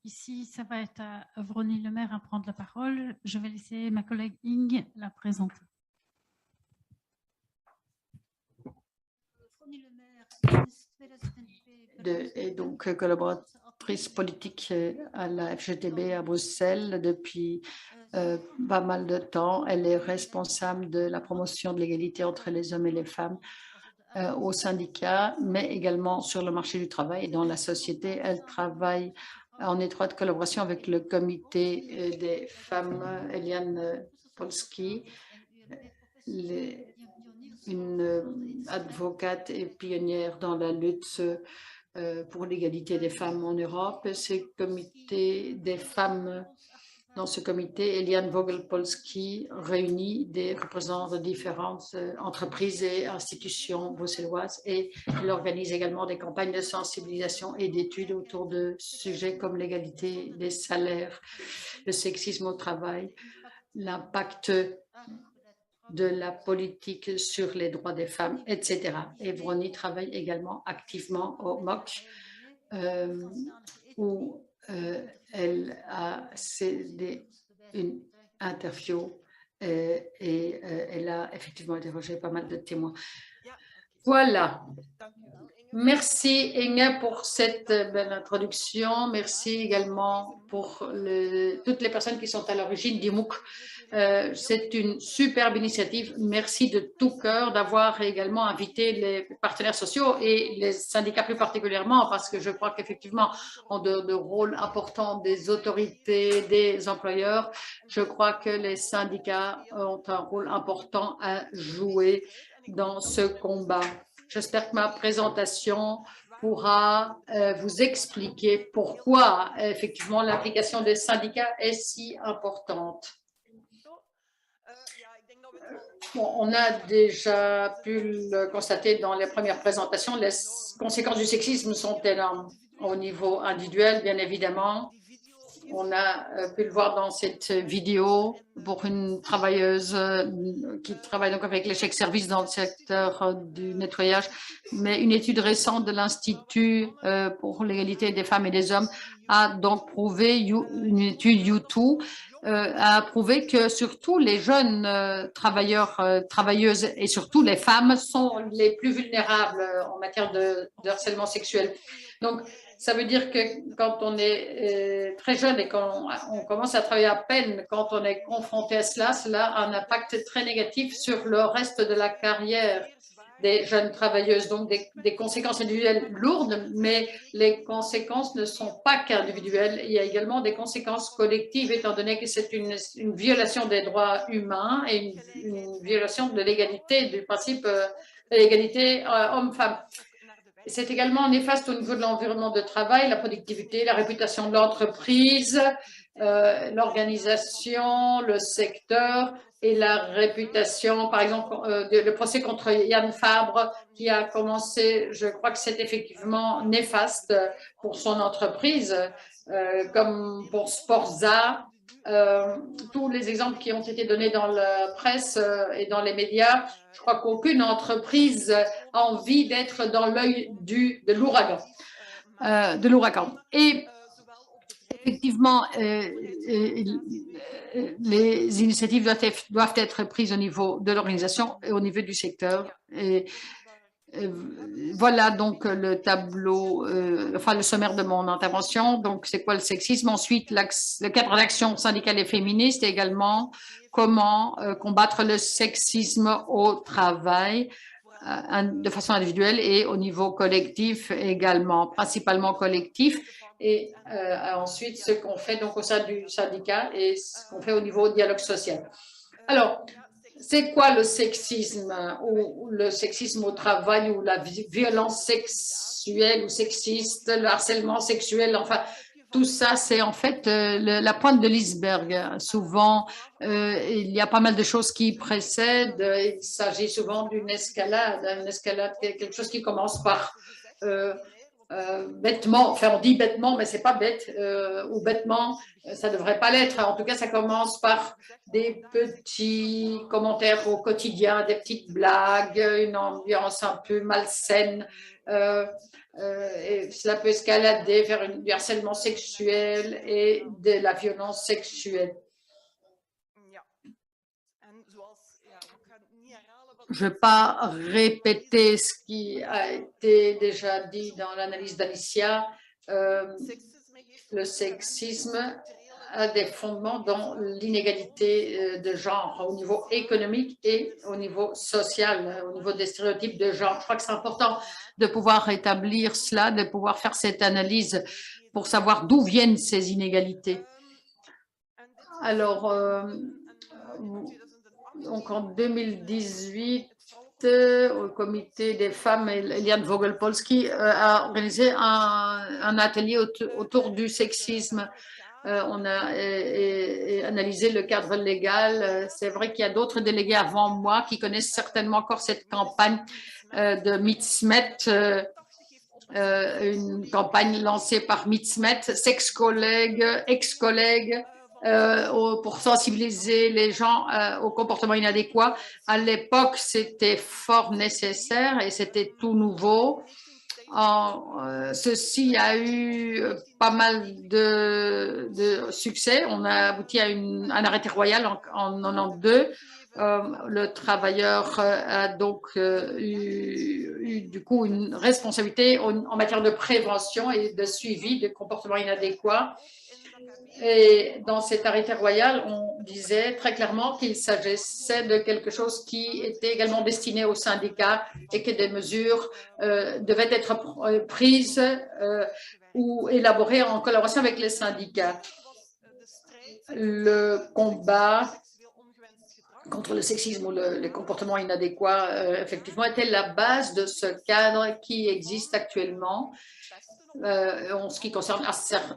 ici, ça va être à Vrony Lemaire à prendre la parole. Je vais laisser ma collègue Inge la présenter. Et donc collaboratrice politique à la FGTB à Bruxelles depuis pas mal de temps. Elle est responsable de la promotion de l'égalité entre les hommes et les femmes au syndicat, mais également sur le marché du travail et dans la société. Elle travaille en étroite collaboration avec le comité des femmes, Eliane Polski, une avocate et pionnière dans la lutte pour l'égalité des femmes en Europe. Dans ce comité, Eliane Vogel-Polski réunit des représentants de différentes entreprises et institutions bruxelloises et elle organise également des campagnes de sensibilisation et d'études autour de sujets comme l'égalité des salaires, le sexisme au travail, l'impact de la politique sur les droits des femmes, etc. Et Vrony travaille également activement au MOC, où elle a cédé une interview et elle a effectivement interrogé pas mal de témoins. Voilà. Merci Inge pour cette belle introduction. Merci également pour toutes les personnes qui sont à l'origine du MOOC. C'est une superbe initiative. Merci de tout cœur d'avoir également invité les partenaires sociaux et les syndicats plus particulièrement, parce que je crois qu'effectivement, en dehors de rôle important des autorités, des employeurs, je crois que les syndicats ont un rôle important à jouer dans ce combat. J'espère que ma présentation pourra vous expliquer pourquoi effectivement l'implication des syndicats est si importante. Bon, on a déjà pu le constater dans les premières présentations, les conséquences du sexisme sont énormes au niveau individuel, bien évidemment. On a pu le voir dans cette vidéo pour une travailleuse qui travaille donc avec les chèques services dans le secteur du nettoyage. Mais une étude récente de l'Institut pour l'égalité des femmes et des hommes a donc prouvé, une étude U2, a prouvé que surtout les jeunes travailleurs, travailleuses et surtout les femmes sont les plus vulnérables en matière de harcèlement sexuel. Donc, ça veut dire que quand on est très jeune et quand on commence à travailler à peine, quand on est confronté à cela, cela a un impact très négatif sur le reste de la carrière des jeunes travailleuses. Donc, des conséquences individuelles lourdes, mais les conséquences ne sont pas qu'individuelles. Il y a également des conséquences collectives, étant donné que c'est une violation des droits humains et une violation de l'égalité, du principe de l'égalité homme-femme. C'est également néfaste au niveau de l'environnement de travail, la productivité, la réputation de l'entreprise, l'organisation, le secteur et la réputation. Par exemple, le procès contre Yann Fabre qui a commencé, je crois que c'est effectivement néfaste pour son entreprise, comme pour Sporza. Tous les exemples qui ont été donnés dans la presse et dans les médias, je crois qu'aucune entreprise a envie d'être dans l'œil de l'ouragan. Et effectivement, les initiatives doivent être prises au niveau de l'organisation et au niveau du secteur. Et voilà donc le tableau, enfin le sommaire de mon intervention. Donc, c'est quoi le sexisme? Ensuite, le cadre d'action syndicale et féministe, et également comment combattre le sexisme au travail de façon individuelle et au niveau collectif également, principalement collectif. Et ensuite, ce qu'on fait donc au sein du syndicat et ce qu'on fait au niveau dialogue social. Alors, c'est quoi le sexisme ou le sexisme au travail ou la violence sexuelle ou sexiste, le harcèlement sexuel, enfin, tout ça, c'est en fait la pointe de l'iceberg. Souvent, il y a pas mal de choses qui précèdent. Il s'agit souvent d'une escalade, quelque chose qui commence par bêtement, enfin on dit bêtement, mais c'est pas bête, ou bêtement, ça devrait pas l'être. En tout cas, ça commence par des petits commentaires au quotidien, des petites blagues, une ambiance un peu malsaine Et cela peut escalader vers du harcèlement sexuel et de la violence sexuelle. Je ne vais pas répéter ce qui a été déjà dit dans l'analyse d'Alicia. Le sexisme a des fondements dans l'inégalité de genre au niveau économique et au niveau social, au niveau des stéréotypes de genre. Je crois que c'est important de pouvoir établir cela, de pouvoir faire cette analyse pour savoir d'où viennent ces inégalités. Alors, donc en 2018, au comité des femmes, Eliane Vogelpolsky a organisé un atelier autour du sexisme. On a analysé le cadre légal. C'est vrai qu'il y a d'autres délégués avant moi qui connaissent certainement encore cette campagne de Meetsmet, une campagne lancée par Meetsmet, sex-collègues, ex-collègues, pour sensibiliser les gens au comportement inadéquat. À l'époque, c'était fort nécessaire et c'était tout nouveau. Ceci a eu pas mal de succès. On a abouti à un arrêté royal en 92. Le travailleur a donc eu du coup une responsabilité en matière de prévention et de suivi de comportements inadéquats. Et dans cet arrêté royal, on disait très clairement qu'il s'agissait de quelque chose qui était également destiné aux syndicats et que des mesures devaient être prises ou élaborées en collaboration avec les syndicats. Le combat contre le sexisme ou les comportements inadéquats, effectivement, était la base de ce cadre qui existe actuellement. En ce qui concerne le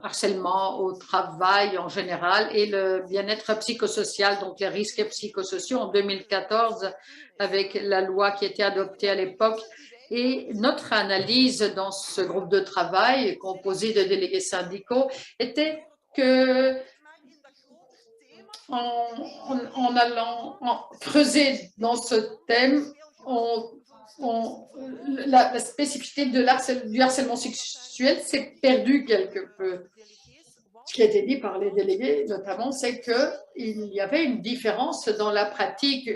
harcèlement au travail en général et le bien-être psychosocial, donc les risques psychosociaux en 2014 avec la loi qui était adoptée à l'époque. Et notre analyse dans ce groupe de travail composé de délégués syndicaux était que en allant creuser dans ce thème, la spécificité du harcèlement sexuel s'est perdue quelque peu. Ce qui a été dit par les délégués, notamment, c'est qu'il y avait une différence dans la pratique.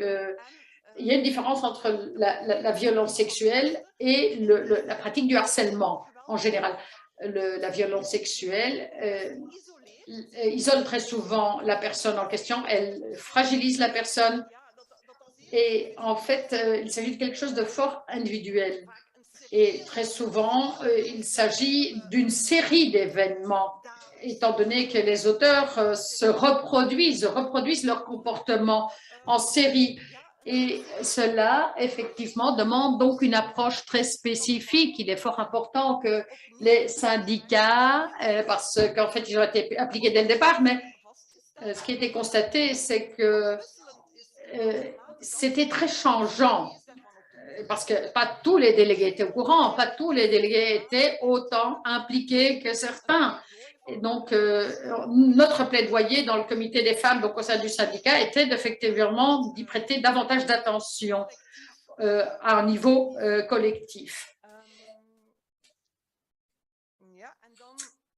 Il y a une différence entre la violence sexuelle et la pratique du harcèlement en général. La violence sexuelle isole très souvent la personne en question, elle fragilise la personne. Et en fait, il s'agit de quelque chose de fort individuel. Et très souvent, il s'agit d'une série d'événements, étant donné que les auteurs reproduisent leur comportement en série. Et cela, effectivement, demande donc une approche très spécifique. Il est fort important que les syndicats, parce qu'en fait, ils ont été appliqués dès le départ, mais ce qui a été constaté, c'est que c'était très changeant parce que pas tous les délégués étaient au courant, pas tous les délégués étaient autant impliqués que certains. Et donc, notre plaidoyer dans le comité des femmes, donc au sein du syndicat, était d'effectivement d'y prêter davantage d'attention à un niveau collectif.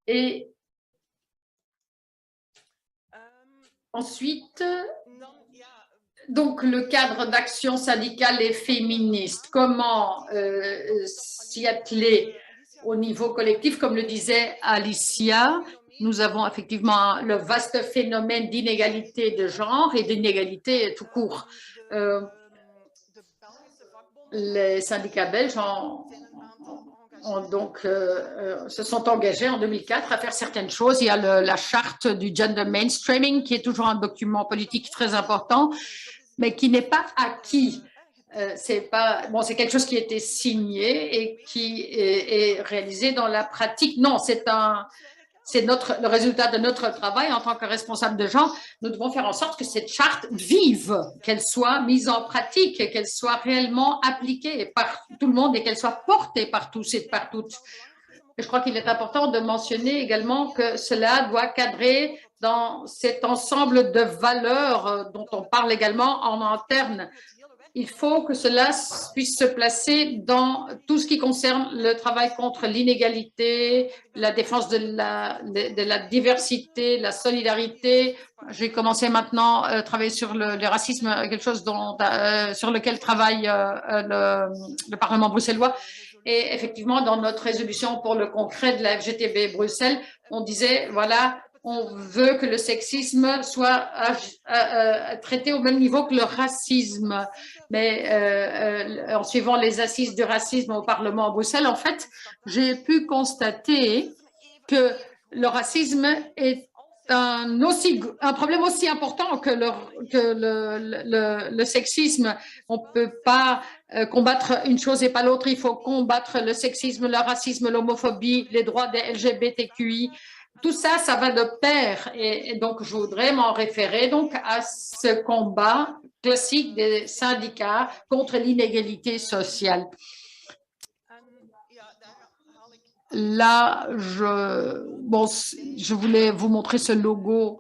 Et ensuite, donc, le cadre d'action syndicale et féministe, comment s'y atteler au niveau collectif, comme le disait Alicia, nous avons effectivement le vaste phénomène d'inégalité de genre et d'inégalité tout court. Les syndicats belges se sont engagés en 2004 à faire certaines choses. Il y a la charte du gender mainstreaming qui est toujours un document politique très important, mais qui n'est pas acquis. C'est quelque chose qui a été signé et qui est réalisé dans la pratique. Non, c'est le résultat de notre travail en tant que responsable de genre. Nous devons faire en sorte que cette charte vive, qu'elle soit mise en pratique, qu'elle soit réellement appliquée par tout le monde et qu'elle soit portée par tous et par toutes. Et je crois qu'il est important de mentionner également que cela doit cadrer dans cet ensemble de valeurs dont on parle également en interne. il faut que cela puisse se placer dans tout ce qui concerne le travail contre l'inégalité, la défense de la diversité, la solidarité. J'ai commencé maintenant à travailler sur le racisme, quelque chose sur lequel travaille le Parlement bruxellois. Et effectivement, dans notre résolution pour le concret de la FGTB Bruxelles, on disait, voilà, on veut que le sexisme soit traité au même niveau que le racisme. Mais en suivant les assises du racisme au Parlement à Bruxelles, en fait, j'ai pu constater que le racisme est un problème aussi important que le sexisme. On ne peut pas combattre une chose et pas l'autre. Il faut combattre le sexisme, le racisme, l'homophobie, les droits des LGBTQI. Tout ça, ça va de pair. Et donc, je voudrais m'en référer donc à ce combat classique des syndicats contre l'inégalité sociale. Là, je voulais vous montrer ce logo.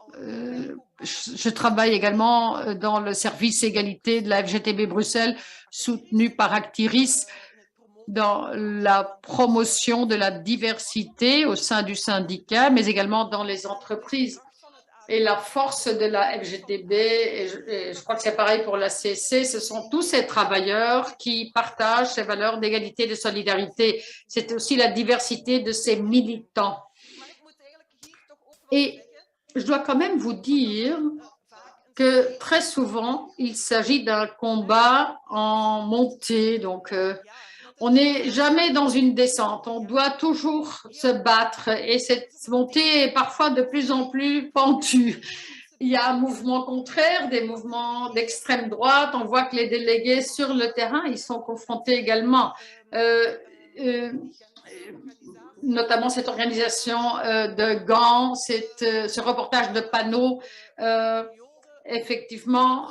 Je travaille également dans le service égalité de la FGTB Bruxelles, soutenu par Actiris, dans la promotion de la diversité au sein du syndicat, mais également dans les entreprises. Et la force de la FGTB, et je crois que c'est pareil pour la CC, ce sont tous ces travailleurs qui partagent ces valeurs d'égalité et de solidarité. C'est aussi la diversité de ces militants. Et je dois quand même vous dire que très souvent, il s'agit d'un combat en montée. Donc, on n'est jamais dans une descente, on doit toujours se battre et cette montée est parfois de plus en plus pentue. Il y a un mouvement contraire, des mouvements d'extrême droite, on voit que les délégués sur le terrain, ils sont confrontés également. Notamment cette organisation de Gand, ce reportage de panneaux, effectivement,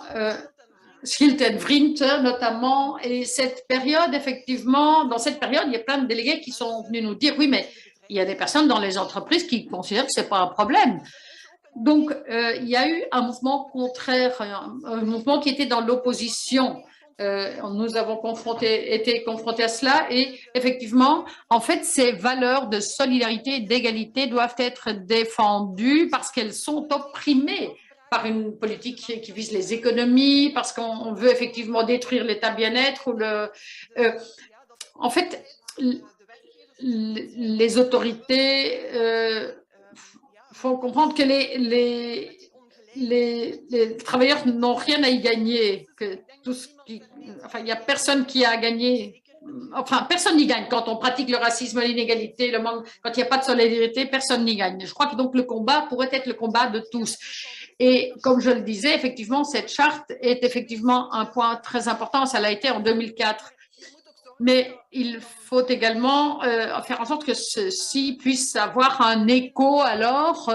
Schild-en-Vriend notamment, et cette période, effectivement, dans cette période, il y a plein de délégués qui sont venus nous dire, oui, mais il y a des personnes dans les entreprises qui considèrent que ce n'est pas un problème. Donc, il y a eu un mouvement contraire, un mouvement qui était dans l'opposition. Nous avons été confrontés à cela et effectivement, en fait, ces valeurs de solidarité et d'égalité doivent être défendues parce qu'elles sont opprimées par une politique qui vise les économies, parce qu'on veut effectivement détruire l'état bien-être. En fait, les autorités font comprendre que les travailleurs n'ont rien à y gagner, que il n'y a personne qui a gagné. Enfin, personne n'y gagne quand on pratique le racisme, l'inégalité, le manque, quand il n'y a pas de solidarité, personne n'y gagne. Je crois que donc le combat pourrait être le combat de tous. Et comme je le disais, effectivement, cette charte est effectivement un point très important. Ça l'a été en 2004. Mais il faut également faire en sorte que ceci puisse avoir un écho alors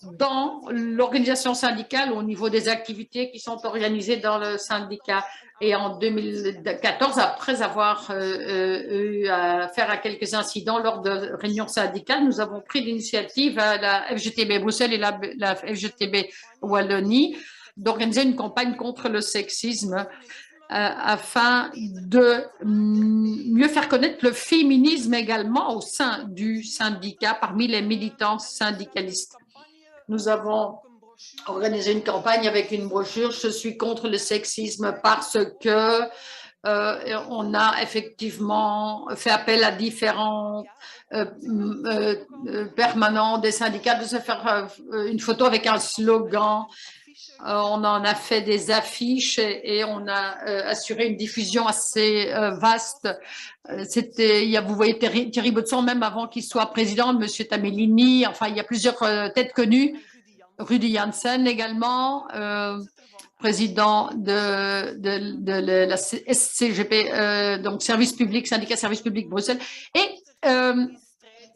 dans l'organisation syndicale au niveau des activités qui sont organisées dans le syndicat. Et en 2014, après avoir eu affaire à quelques incidents lors de réunions syndicales, nous avons pris l'initiative à la FGTB Bruxelles et la FGTB Wallonie d'organiser une campagne contre le sexisme afin de mieux faire connaître le féminisme également au sein du syndicat parmi les militants syndicalistes. Nous avons organisé une campagne avec une brochure « Je suis contre le sexisme » parce que on a effectivement fait appel à différents permanents des syndicats de se faire une photo avec un slogan. On en a fait des affiches et on a assuré une diffusion assez vaste. Vous voyez Thierry Boutson, même avant qu'il soit président, M. Tamellini, enfin, il y a plusieurs têtes connues. Rudy Janssen également, président de la SCGP, donc Service Public, Syndicat Service Public Bruxelles. Et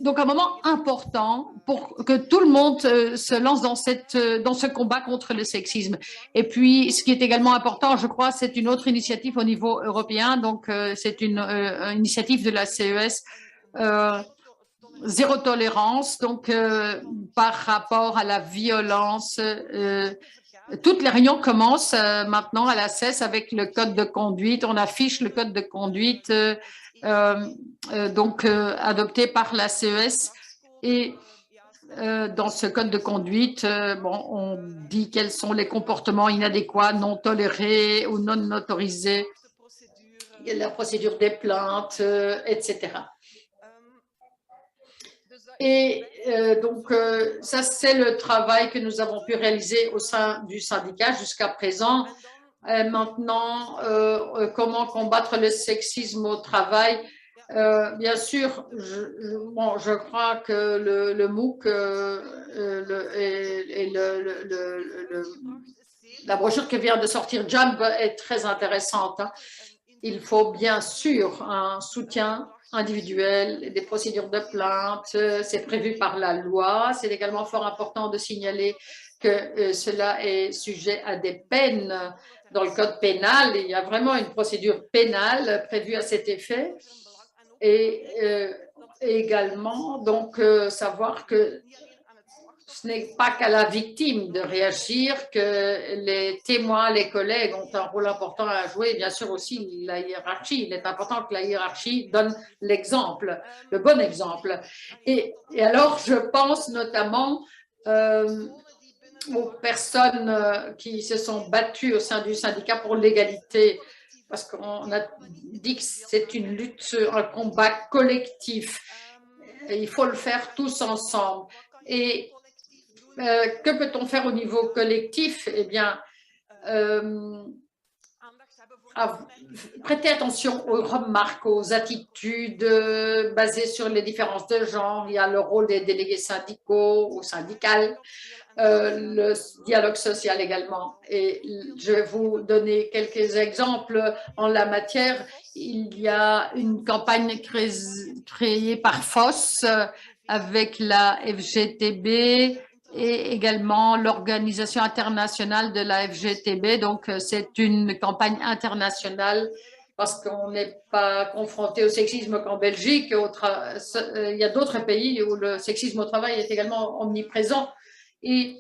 donc, un moment important pour que tout le monde se lance dans ce combat contre le sexisme. Et puis, ce qui est également important, je crois, c'est une autre initiative au niveau européen. Donc, c'est une initiative de la CES, zéro tolérance, donc par rapport à la violence toutes les réunions commencent maintenant à la CES avec le code de conduite. On affiche le code de conduite adopté par la CES. Et dans ce code de conduite, on dit quels sont les comportements inadéquats, non tolérés ou non autorisés, la procédure des plaintes, etc. Et ça, c'est le travail que nous avons pu réaliser au sein du syndicat jusqu'à présent. Maintenant, comment combattre le sexisme au travail? Bien sûr, je crois que le MOOC la brochure que vient de sortir Jump est très intéressante. Il faut bien sûr un soutien individuel, des procédures de plainte, c'est prévu par la loi. C'est également fort important de signaler que cela est sujet à des peines dans le code pénal. Il y a vraiment une procédure pénale prévue à cet effet. Et également, savoir que ce n'est pas qu'à la victime de réagir, que les témoins, les collègues ont un rôle important à jouer. Bien sûr aussi la hiérarchie. Il est important que la hiérarchie donne l'exemple, le bon exemple. Et alors, je pense notamment aux personnes qui se sont battues au sein du syndicat pour l'égalité, parce qu'on a dit que c'est une lutte, un combat collectif. Et il faut le faire tous ensemble. Et que peut-on faire au niveau collectif? Eh bien, prêter attention aux remarques, aux attitudes basées sur les différences de genre. Il y a le rôle des délégués syndicaux ou syndicales, le dialogue social également. Et je vais vous donner quelques exemples en la matière. Il y a une campagne créée par FOSS avec la FGTB et également l'Organisation internationale de la FGTB. Donc, c'est une campagne internationale parce qu'on n'est pas confronté au sexisme qu'en Belgique. Il y a d'autres pays où le sexisme au travail est également omniprésent. Et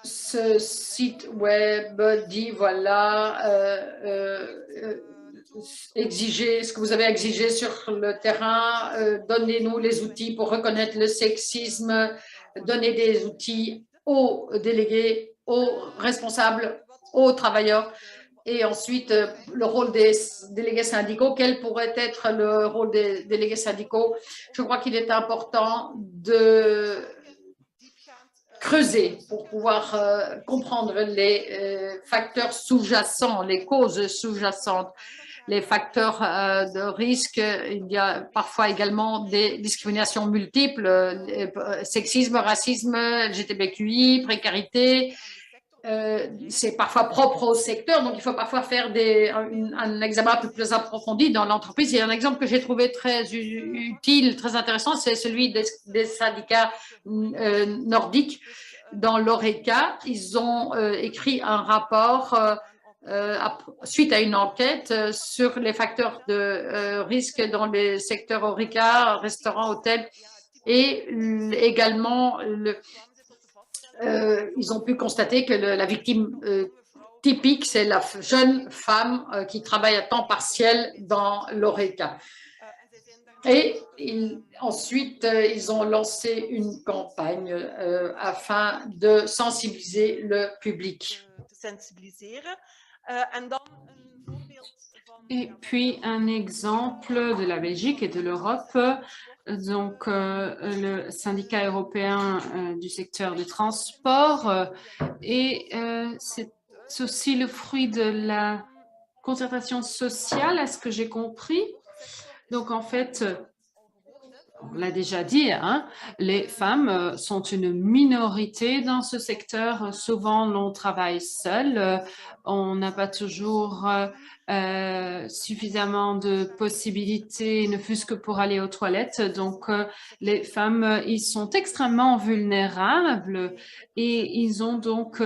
ce site web dit, voilà, exiger ce que vous avez exigé sur le terrain, donnez-nous les outils pour reconnaître le sexisme, donnez des outils aux délégués, aux responsables, aux travailleurs. Et ensuite, le rôle des délégués syndicaux, quel pourrait être le rôle des délégués syndicaux? Je crois qu'il est important de creuser pour pouvoir comprendre les facteurs sous-jacents, les causes sous-jacentes, les facteurs de risque. Il y a parfois également des discriminations multiples, sexisme, racisme, LGBTQI, précarité. C'est parfois propre au secteur, donc il faut parfois faire un examen un peu plus approfondi dans l'entreprise. Il y a un exemple que j'ai trouvé très utile, très intéressant, c'est celui des syndicats nordiques. Dans l'ORECA, ils ont écrit un rapport suite à une enquête sur les facteurs de risque dans les secteurs ORECA, restaurants, hôtels, et également ils ont pu constater que la victime typique, c'est la jeune femme qui travaille à temps partiel dans l'ORECA. Et ensuite, ils ont lancé une campagne afin de sensibiliser le public. Et puis, un exemple de la Belgique et de l'Europe. Donc, le syndicat européen du secteur du transport et c'est aussi le fruit de la concertation sociale, à ce que j'ai compris. Donc, en fait, on l'a déjà dit, hein, les femmes sont une minorité dans ce secteur. Souvent, l'on travaille seul. On n'a pas toujours suffisamment de possibilités, ne fût-ce que pour aller aux toilettes. Donc, les femmes, ils sont extrêmement vulnérables et ils ont donc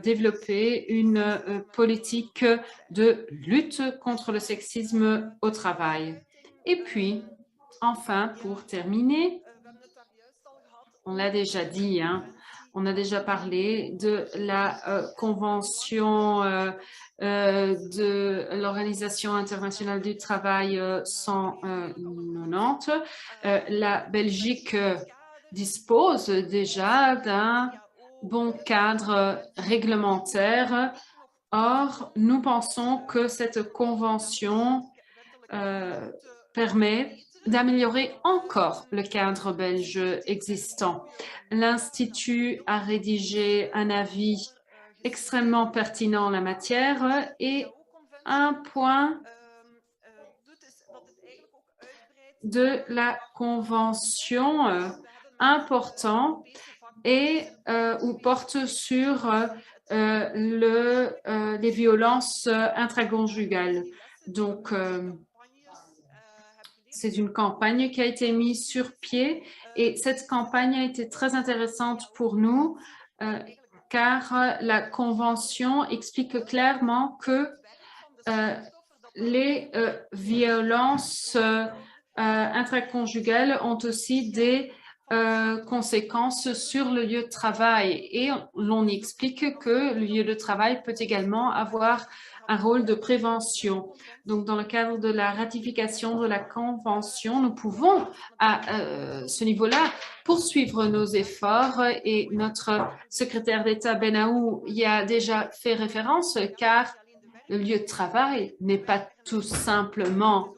développé une politique de lutte contre le sexisme au travail. Et puis, enfin, pour terminer, on l'a déjà dit, hein, On a déjà parlé de la convention de l'Organisation internationale du travail 190. La Belgique dispose déjà d'un bon cadre réglementaire. Or, nous pensons que cette convention permet d'améliorer encore le cadre belge existant. L'Institut a rédigé un avis extrêmement pertinent en la matière et un point de la convention important et ou porte sur les violences intraconjugales. Donc, c'est une campagne qui a été mise sur pied et cette campagne a été très intéressante pour nous car la Convention explique clairement que les violences intraconjugales ont aussi des conséquences sur le lieu de travail et l'on explique que le lieu de travail peut également avoir un rôle de prévention. Donc, dans le cadre de la ratification de la Convention, nous pouvons, à ce niveau-là, poursuivre nos efforts et notre secrétaire d'État Benahou y a déjà fait référence car le lieu de travail n'est pas tout simplement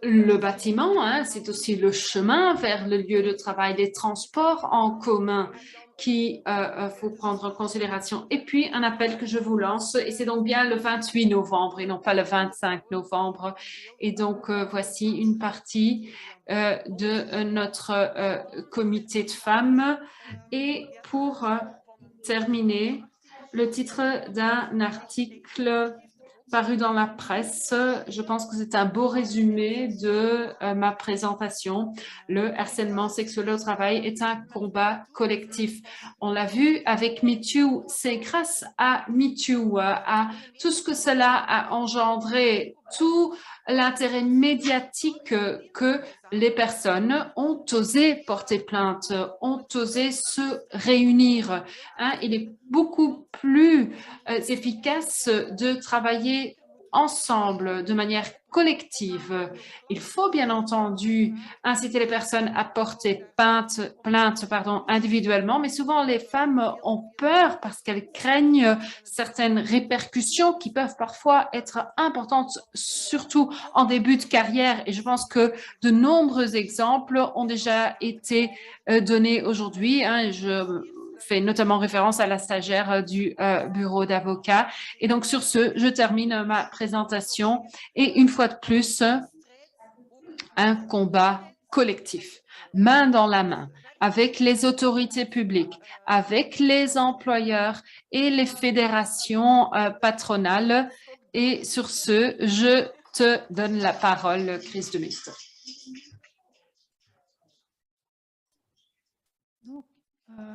le bâtiment, hein, c'est aussi le chemin vers le lieu de travail, les transports en commun qu'il faut prendre en considération. Et puis, un appel que je vous lance, et c'est donc bien le 28 novembre et non pas le 25 novembre. Et donc, voici une partie de notre comité de femmes. Et pour terminer, le titre d'un article paru dans la presse. Je pense que c'est un beau résumé de ma présentation. Le harcèlement sexuel au travail est un combat collectif. On l'a vu avec MeToo, c'est grâce à MeToo, à tout ce que cela a engendré, tout l'intérêt médiatique que les personnes ont osé porter plainte, ont osé se réunir. Hein, il est beaucoup plus efficace de travailler ensemble, de manière collective. Il faut bien entendu inciter les personnes à porter plainte individuellement, mais souvent les femmes ont peur parce qu'elles craignent certaines répercussions qui peuvent parfois être importantes, surtout en début de carrière. Et je pense que de nombreux exemples ont déjà été donnés aujourd'hui. Hein, je fais notamment référence à la stagiaire du bureau d'avocat. Et donc, sur ce, je termine ma présentation. Et une fois de plus, un combat collectif, main dans la main, avec les autorités publiques, avec les employeurs et les fédérations patronales. Et sur ce, je te donne la parole, Chris de Mist.